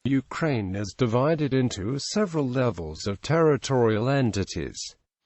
Ukraine is divided into several levels of territorial entities.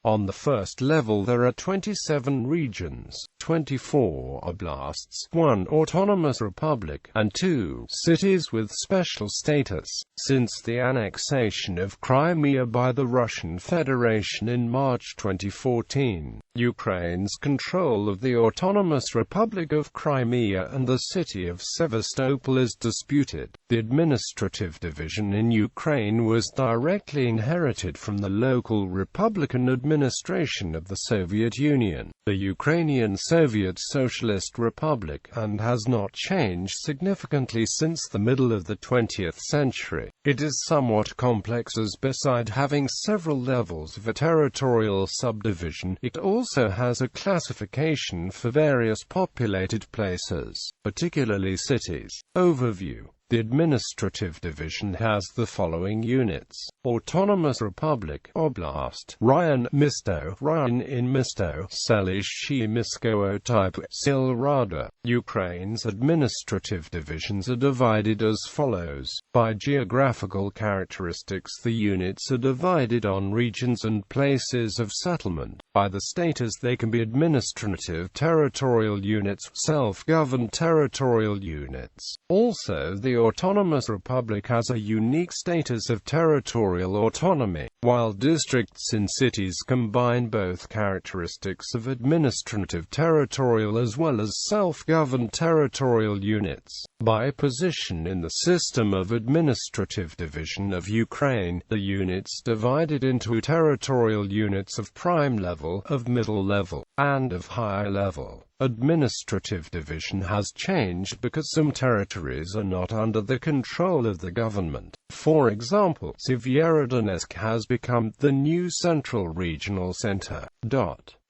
On the first level there are 27 regions, 24 oblasts, 1 autonomous republic, and 2 cities with special status. Since the annexation of Crimea by the Russian Federation in March 2014, Ukraine's control of the Autonomous Republic of Crimea and the city of Sevastopol is disputed. The administrative division in Ukraine was directly inherited from the local Republican administration of the Soviet Union, the Ukrainian Soviet Socialist Republic, and has not changed significantly since the middle of the 20th century. It is somewhat complex as beside having several levels of a territorial subdivision, it also has a classification for various populated places, particularly cities. Overview. The administrative division has the following units: Autonomous Republic, Oblast, Ryan Misto, Ryan in Misto, Selishi Miskowo type, Silrada. Ukraine's administrative divisions are divided as follows. By geographical characteristics, the units are divided on regions and places of settlement. By the status, they can be administrative territorial units, self-governed territorial units. Also, the Autonomous Republic has a unique status of territorial autonomy, while districts in cities combine both characteristics of administrative territorial as well as self-governed territorial units. By position in the system of administrative division of Ukraine, the units divided into territorial units of prime level, of middle level, and of high level. Administrative division has changed because some territories are not under the control of the government. For example, Severodonetsk has become the new central regional center.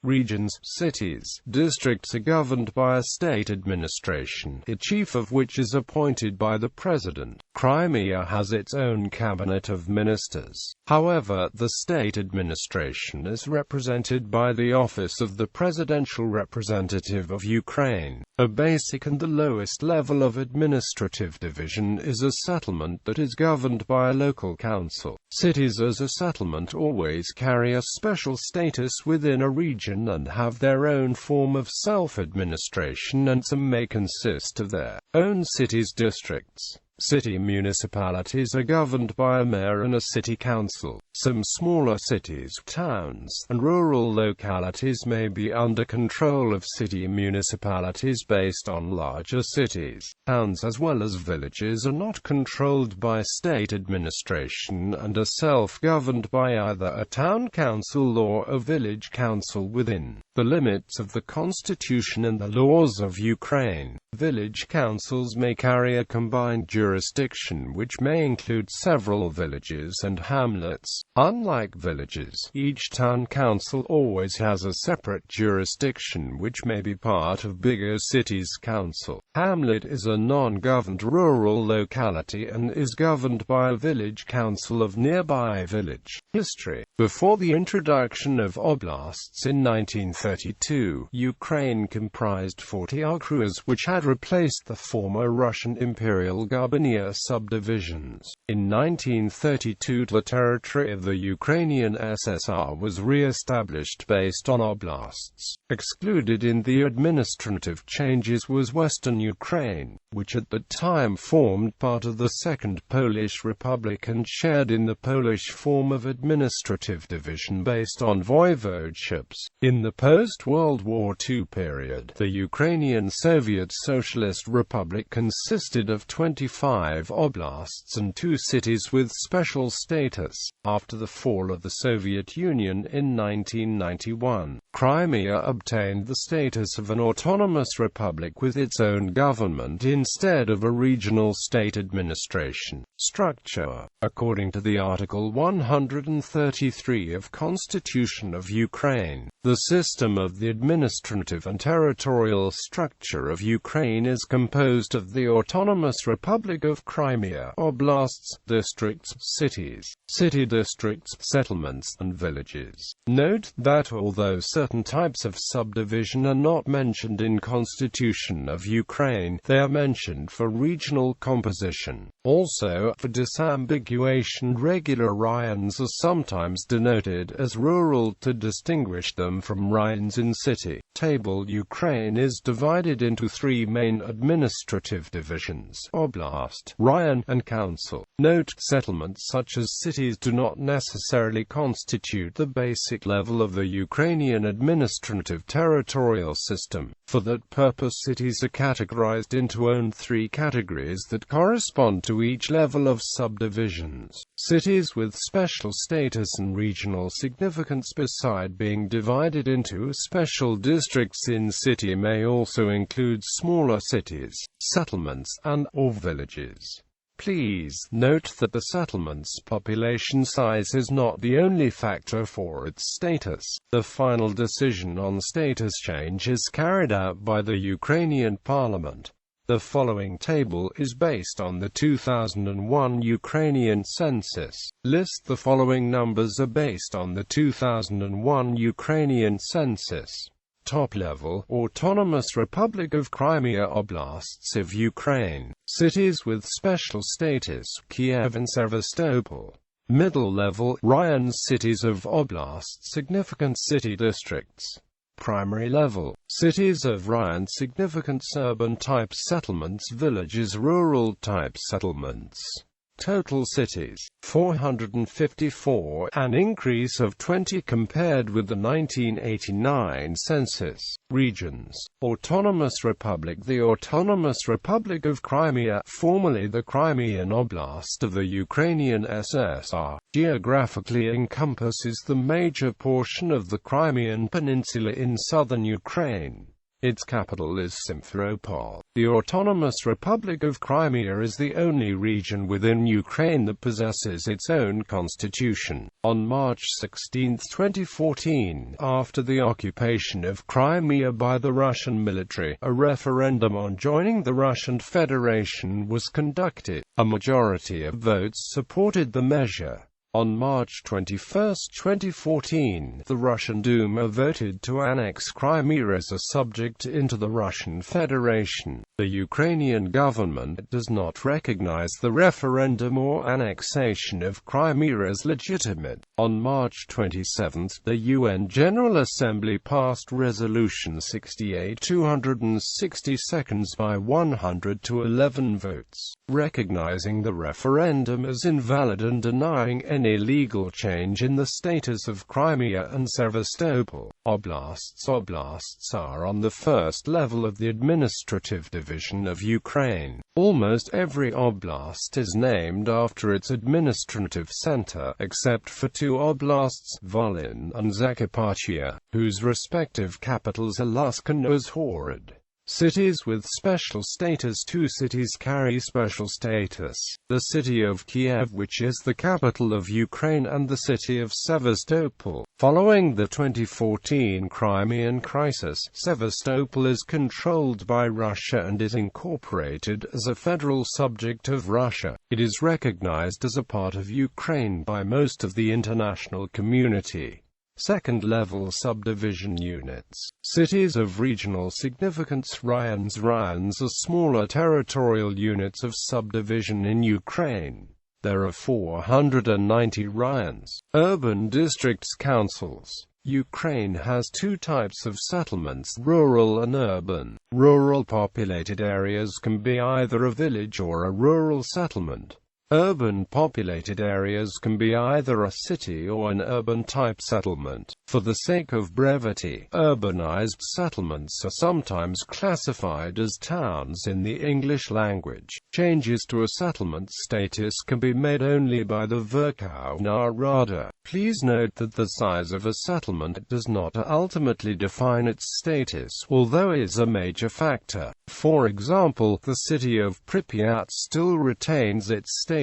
Regions, cities, districts are governed by a state administration, the chief of which is appointed by the president. Crimea has its own cabinet of ministers. However, the state administration is represented by the office of the presidential representative of Ukraine. A basic and the lowest level of administrative division is a settlement that is governed by a local council. Cities as a settlement always carry a special status within a region and have their own form of self-administration, and some may consist of their own cities districts. City municipalities are governed by a mayor and a city council. Some smaller cities, towns, and rural localities may be under control of city municipalities based on larger cities. Towns as well as villages are not controlled by state administration and are self-governed by either a town council or a village council within the limits of the constitution and the laws of Ukraine. Village councils may carry a combined jurisdiction which may include several villages and hamlets. Unlike villages, each town council always has a separate jurisdiction which may be part of bigger cities' council. Hamlet is a non-governed rural locality and is governed by a village council of nearby village. History. Before the introduction of oblasts in 1932, Ukraine comprised 40 okrugs which had replaced the former Russian Imperial Gubernia subdivisions. In 1932, the territory of the Ukrainian SSR was re-established based on oblasts. Excluded in the administrative changes was Western Ukraine, which at the time formed part of the Second Polish Republic and shared in the Polish form of administrative division based on voivodeships. In the post-World War II period, the Ukrainian Soviet Socialist Republic consisted of 25 oblasts and 2 cities with special status. After the fall of the Soviet Union in 1991, Crimea obtained the status of an autonomous republic with its own government instead of a regional state administration structure. According to the Article 133 of Constitution of Ukraine, the system of the administrative and territorial structure of Ukraine Ukraine is composed of the Autonomous Republic of Crimea, oblasts, districts, cities, city districts, settlements, and villages. Note that although certain types of subdivision are not mentioned in Constitution of Ukraine, they are mentioned for regional composition. Also, for disambiguation, regular raions are sometimes denoted as rural to distinguish them from raions in city. Table. Ukraine is divided into three main administrative divisions: oblast, raion, and council. Note, settlements such as cities do not necessarily constitute the basic level of the Ukrainian administrative territorial system. For that purpose, cities are categorized into three categories that correspond to each level of subdivisions. Cities with special status and regional significance, beside being divided into special districts in city, may also include smaller cities, settlements, and/or villages. Please note that the settlement's population size is not the only factor for its status. The final decision on status change is carried out by the Ukrainian parliament. The following table is based on the 2001 Ukrainian census. List. The following numbers are based on the 2001 Ukrainian census. Top level: Autonomous Republic of Crimea, Oblasts of Ukraine. Cities with special status: Kiev and Sevastopol. Middle level: raions, cities of Oblast, significant city districts. Primary level: cities of rayon significance, urban type settlements, villages, rural type settlements. Total cities: 454, an increase of 20 compared with the 1989 census. Regions: Autonomous Republic. The Autonomous Republic of Crimea, formerly the Crimean Oblast of the Ukrainian SSR, geographically encompasses the major portion of the Crimean Peninsula in southern Ukraine. Its capital is Simferopol. The Autonomous Republic of Crimea is the only region within Ukraine that possesses its own constitution. On March 16, 2014, after the occupation of Crimea by the Russian military, a referendum on joining the Russian Federation was conducted. A majority of votes supported the measure. On March 21, 2014, the Russian Duma voted to annex Crimea as a subject into the Russian Federation. The Ukrainian government does not recognize the referendum or annexation of Crimea as legitimate. On March 27, the UN General Assembly passed Resolution 68/262 by 100 to 11 votes, recognizing the referendum as invalid and denying any legal change in the status of Crimea and Sevastopol. Oblasts are on the first level of the administrative division of Ukraine. Almost every oblast is named after its administrative center, except for two oblasts, Volyn and Zakarpattia, whose respective capitals are Lusk and Uzhhorod. Cities with special status. Two cities carry special status: the city of Kiev, which is the capital of Ukraine, and the city of Sevastopol. Following the 2014 Crimean crisis, Sevastopol is controlled by Russia and is incorporated as a federal subject of Russia. It is recognized as a part of Ukraine by most of the international community. Second-level subdivision units. Cities of regional significance. Raions are smaller territorial units of subdivision in Ukraine. There are 490 raions. Urban districts. Councils. Ukraine has two types of settlements: rural and urban. Rural populated areas can be either a village or a rural settlement. Urban populated areas can be either a city or an urban-type settlement. For the sake of brevity, urbanized settlements are sometimes classified as towns in the English language. Changes to a settlement's status can be made only by the Verkhovna Rada. Please note that the size of a settlement does not ultimately define its status, although it is a major factor. For example, the city of Pripyat still retains its status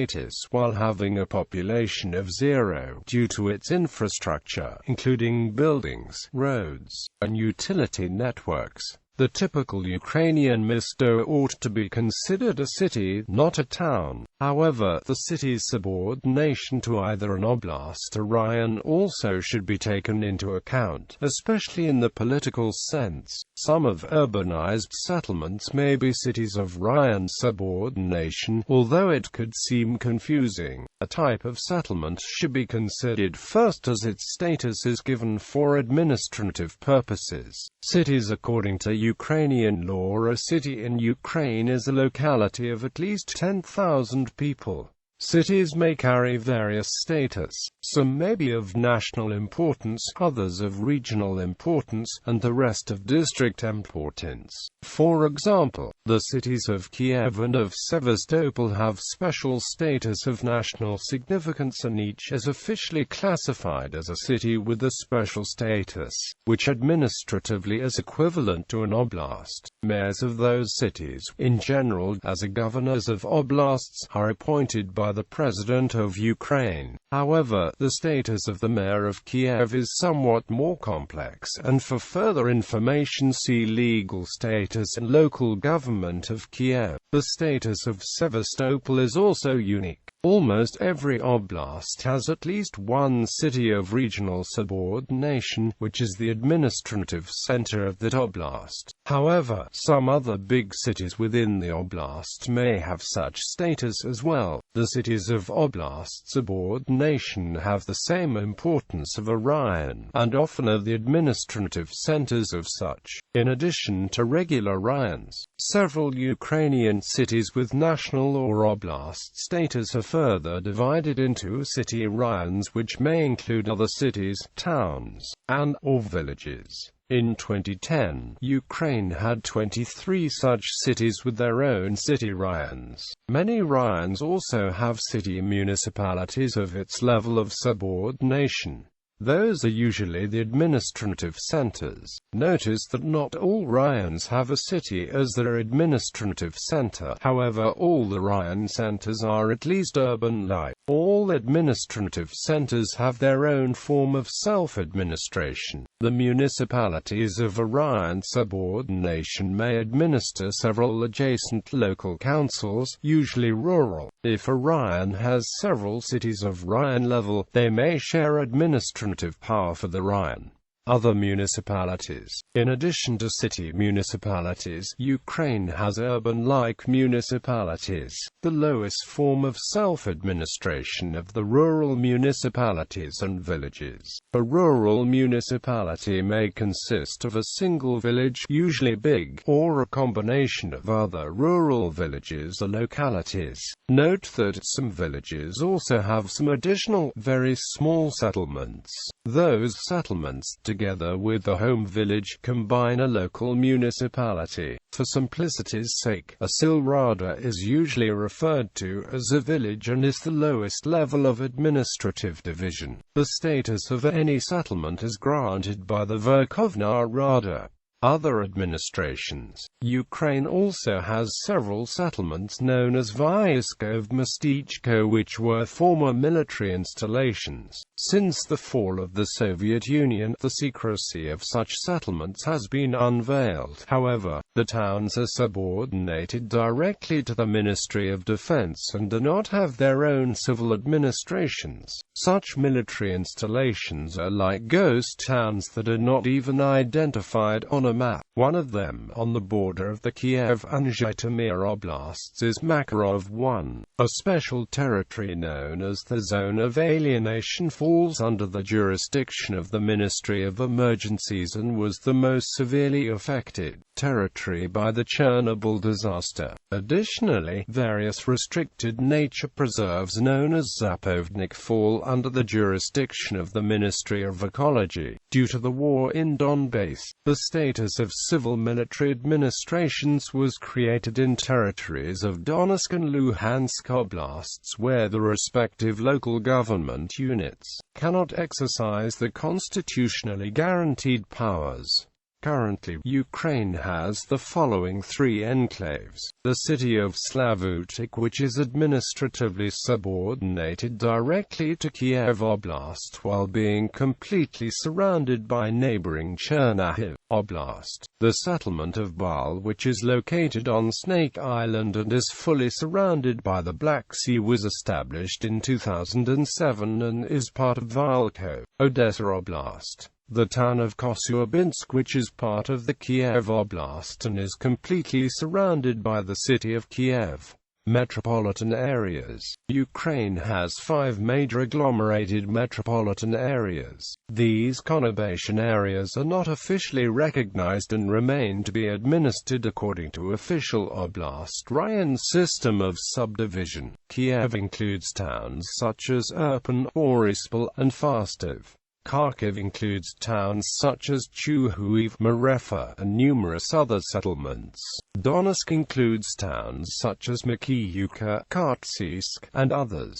while having a population of 0 due to its infrastructure, including buildings, roads, and utility networks. The typical Ukrainian misto ought to be considered a city, not a town. However, the city's subordination to either an oblast or raion also should be taken into account, especially in the political sense. Some of urbanized settlements may be cities of raion subordination, although it could seem confusing. A type of settlement should be considered first as its status is given for administrative purposes. Cities according to Ukrainian law, a city in Ukraine is a locality of at least 10,000 people. Cities may carry various status. Some may be of national importance, others of regional importance, and the rest of district importance. For example, the cities of Kiev and of Sevastopol have special status of national significance, and each is officially classified as a city with a special status, which administratively is equivalent to an oblast. Mayors of those cities, in general, as governors of oblasts, are appointed by the President of Ukraine. However, the status of the mayor of Kiev is somewhat more complex, and for further information see legal status and local government of Kiev. The status of Sevastopol is also unique. Almost every oblast has at least one city of regional subordination, which is the administrative center of that oblast. However, some other big cities within the oblast may have such status as well. The cities of oblast subordination have the same importance of a raion, and often are the administrative centers of such. In addition to regular raions, several Ukrainian cities with national or oblast status are further divided into city raions, which may include other cities, towns, and/or villages. In 2010, Ukraine had 23 such cities with their own city raions. Many raions also have city municipalities of its level of subordination. Those are usually the administrative centers. Notice that not all raions have a city as their administrative center. However, all the raion centers are at least urban-like. All administrative centers have their own form of self-administration. The municipalities of a raion subordination may administer several adjacent local councils, usually rural. If a raion has several cities of raion level, they may share administrative power for the raion. Other municipalities. In addition to city municipalities, Ukraine has urban-like municipalities, the lowest form of self-administration of the rural municipalities and villages. A rural municipality may consist of a single village, usually big, or a combination of other rural villages or localities. Note that some villages also have some additional, very small settlements. Those settlements, together with the home village, combine a local municipality. For simplicity's sake, a silrada is usually referred to as a village and is the lowest level of administrative division. The status of any settlement is granted by the Verkhovna Rada. Other administrations. Ukraine also has several settlements known as Vaiskov Mestechko, which were former military installations. Since the fall of the Soviet Union, the secrecy of such settlements has been unveiled. However, the towns are subordinated directly to the Ministry of Defense and do not have their own civil administrations. Such military installations are like ghost towns that are not even identified on a map. One of them, on the border of the Kiev and Zhytomyr oblasts, is Makarov 1. A special territory known as the Zone of Alienation falls under the jurisdiction of the Ministry of Emergencies and was the most severely affected territory by the Chernobyl disaster. Additionally, various restricted nature preserves known as Zapovednik fall under the jurisdiction of the Ministry of Ecology. Due to the war in Donbass, the status of civil-military administrations was created in territories of Donetsk and Luhansk oblasts where the respective local government units cannot exercise the constitutionally guaranteed powers. Currently, Ukraine has the following three enclaves: the city of Slavutik, which is administratively subordinated directly to Kiev Oblast while being completely surrounded by neighboring Chernihiv Oblast; the settlement of Bal, which is located on Snake Island and is fully surrounded by the Black Sea, was established in 2007 and is part of Valko, Odessa Oblast; the town of Kostyubinsk, which is part of the Kiev Oblast and is completely surrounded by the city of Kiev. Metropolitan areas. Ukraine has 5 major agglomerated metropolitan areas. These conurbation areas are not officially recognized and remain to be administered according to official Oblast Ryan system of subdivision. Kiev includes towns such as Irpin, Boryspil, and Fastov. Kharkiv includes towns such as Chuhuiv, Marefa, and numerous other settlements. Donetsk includes towns such as Makiivka, Kartsisk, and others.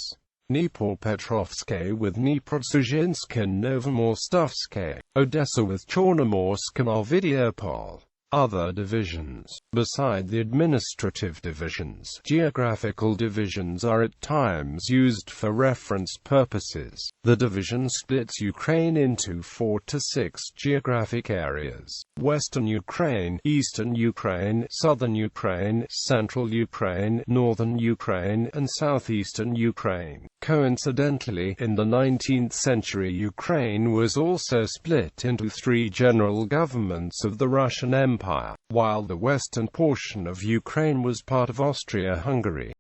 Dnipropetrovsk with Dniprodzержinsk and Novomostovsk. Odessa with Chornomorsk and Ovidiopol. Other divisions. Beside the administrative divisions, geographical divisions are at times used for reference purposes. The division splits Ukraine into 4 to 6 geographic areas: Western Ukraine, Eastern Ukraine, Southern Ukraine, Central Ukraine, Northern Ukraine, and Southeastern Ukraine. Coincidentally, in the 19th century, Ukraine was also split into 3 general governments of the Russian Empire, while the western portion of Ukraine was part of Austria-Hungary.